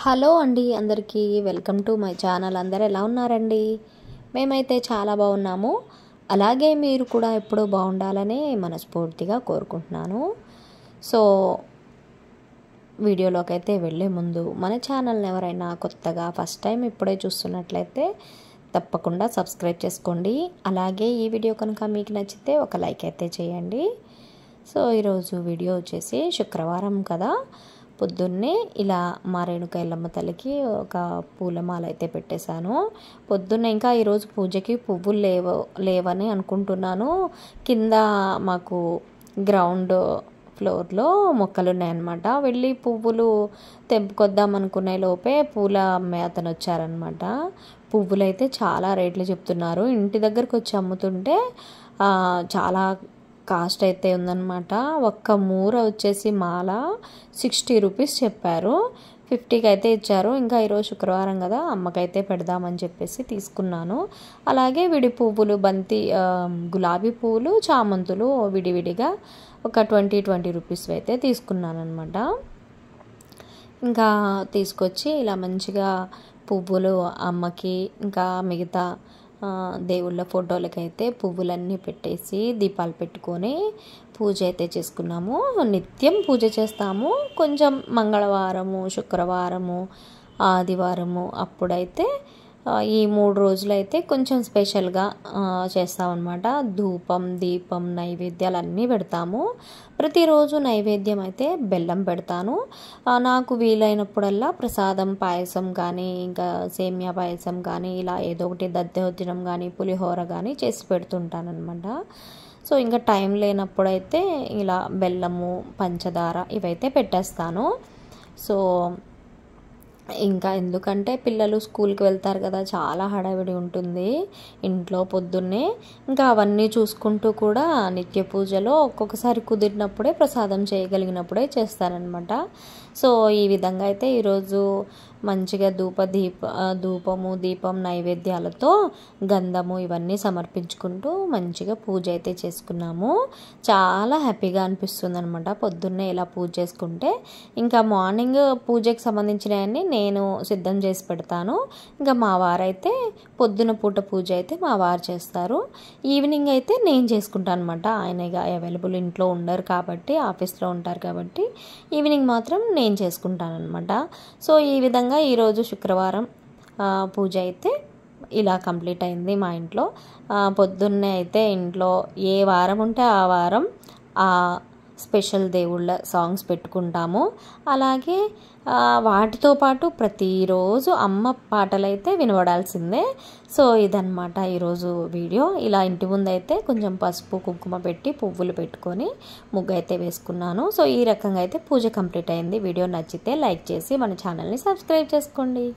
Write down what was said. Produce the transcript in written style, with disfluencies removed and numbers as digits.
Hello అండి అందరికీ welcome to my channel. అందరూ ఎలా ఉన్నారండి? మేమైతే చాలా బాగున్నాము. అలాగే మీరు కూడా ఎప్పుడూ బాగుండాలని మనస్ఫూర్తిగా కోరుకుంటున్నాను. సో వీడియోలోకి అయితే వెళ్ళే ముందు మన ఛానల్ని ఎవరైనా కొత్తగా ఫస్ట్ టైం ఇప్పుడే చూస్తున్నట్లయితే తప్పకుండా సబ్స్క్రైబ్ చేసుకోండి. అలాగే ఈ వీడియో కనుక మీకు నచ్చితే ఒక లైక్ అయితే చేయండి. సో ఈరోజు వీడియో వచ్చేసి శుక్రవారం కదా, పొద్దున్నే ఇలా మా రేణుక ఎల్లమ్మ తల్లికి ఒక పూలమాల అయితే పెట్టేశాను. పొద్దున్నే ఇంకా ఈరోజు పూజకి పువ్వులు లేవని అనుకుంటున్నాను. కింద మాకు గ్రౌండ్ ఫ్లోర్లో మొక్కలు ఉన్నాయన్నమాట. వెళ్ళి పువ్వులు తెంపుకొద్దాం అనుకునే లోపే పూల అమ్మే అతను వచ్చారనమాట. పువ్వులు అయితే చాలా రేట్లు చెప్తున్నారు. ఇంటి దగ్గరకు వచ్చి అమ్ముతుంటే చాలా కాస్ట్ అయితే ఉందన్నమాట. ఒక్క మూర వచ్చేసి మాల 60 రూపీస్ చెప్పారు. 50కి అయితే ఇచ్చారు. ఇంకా ఈరోజు శుక్రవారం కదా, అమ్మకైతే పెడదామని చెప్పేసి తీసుకున్నాను. అలాగే విడి పువ్వులు, బంతి, గులాబీ పువ్వులు, చామంతులు విడివిడిగా ఒక 20 రూపీస్ అయితే తీసుకున్నాను అనమాట. ఇంకా తీసుకొచ్చి ఇలా మంచిగా పువ్వులు అమ్మకి ఇంకా మిగతా దేవుళ్ళ ఫోటోలకైతే పువ్వులన్నీ పెట్టేసి దీపాలు పెట్టుకొని పూజ అయితే చేసుకున్నాము. నిత్యం పూజ చేస్తాము. కొంచెం మంగళవారము, శుక్రవారము, ఆదివారము అప్పుడైతే ఈ 3 రోజులైతే కొంచెం స్పెషల్గా చేస్తామన్నమాట. ధూపం, దీపం, నైవేద్యాలు అన్నీ పెడతాము. ప్రతిరోజు నైవేద్యం అయితే బెల్లం పెడతాను. నాకు వీలైనప్పుడల్లా ప్రసాదం, పాయసం కానీ ఇంకా సేమియా పాయసం కానీ ఇలా ఏదో ఒకటి దద్దోజనం కానీ పులిహోర కానీ చేసి పెడుతుంటాను అనమాట. సో ఇంకా టైం లేనప్పుడైతే ఇలా బెల్లము, పంచదార ఇవైతే పెట్టేస్తాను. సో ఇంకా ఎందుకంటే పిల్లలు స్కూల్కి వెళ్తారు కదా, చాలా హడావిడి ఉంటుంది ఇంట్లో పొద్దున్నే. ఇంకా అవన్నీ చూసుకుంటూ కూడా నిత్య పూజలో ఒక్కొక్కసారి కుదిరినప్పుడే ప్రసాదం చేయగలిగినప్పుడే చేస్తానన్నమాట. సో ఈ విధంగా అయితే ఈరోజు మంచిగా ధూపము, దీపం, నైవేద్యాలతో గంధము ఇవన్నీ సమర్పించుకుంటూ మంచిగా పూజ అయితే చేసుకున్నాము. చాలా హ్యాపీగా అనిపిస్తుంది అనమాట పొద్దున్నే ఇలా పూజ చేసుకుంటే. ఇంకా మార్నింగ్ పూజకి సంబంధించినవన్నీ నేను సిద్ధం చేసి పెడతాను. ఇంకా మా వారైతే పొద్దున పూట పూజ అయితే మా వారు చేస్తారు. ఈవినింగ్ అయితే నేను చేసుకుంటాను అనమాట. ఆయన ఇక అవైలబుల్ ఇంట్లో ఉండరు కాబట్టి, ఆఫీస్లో ఉంటారు కాబట్టి ఈవినింగ్ మాత్రం నేను చేసుకుంటాను అనమాట. సో ఈ విధంగా ఈరోజు శుక్రవారం పూజ అయితే ఇలా కంప్లీట్ అయింది మా ఇంట్లో. పొద్దున్నే అయితే ఇంట్లో ఏ వారం ఉంటే ఆ వారం స్పెషల్ దేవుళ్ళ సాంగ్స్ పెట్టుకుంటాము. అలాగే వాటితో పాటు ప్రతిరోజు అమ్మ పాటలైతే వినబడాల్సిందే. సో ఇదన్నమాట ఈరోజు వీడియో. ఇలా ఇంటి ముందు అయితే కొంచెం పసుపు, కుంకుమ పెట్టి పువ్వులు పెట్టుకొని ముగ్గు అయితే వేసుకున్నాను. సో ఈ రకంగా అయితే పూజ కంప్లీట్ అయింది. వీడియో నచ్చితే లైక్ చేసి మన ఛానల్ని సబ్స్క్రైబ్ చేసుకోండి.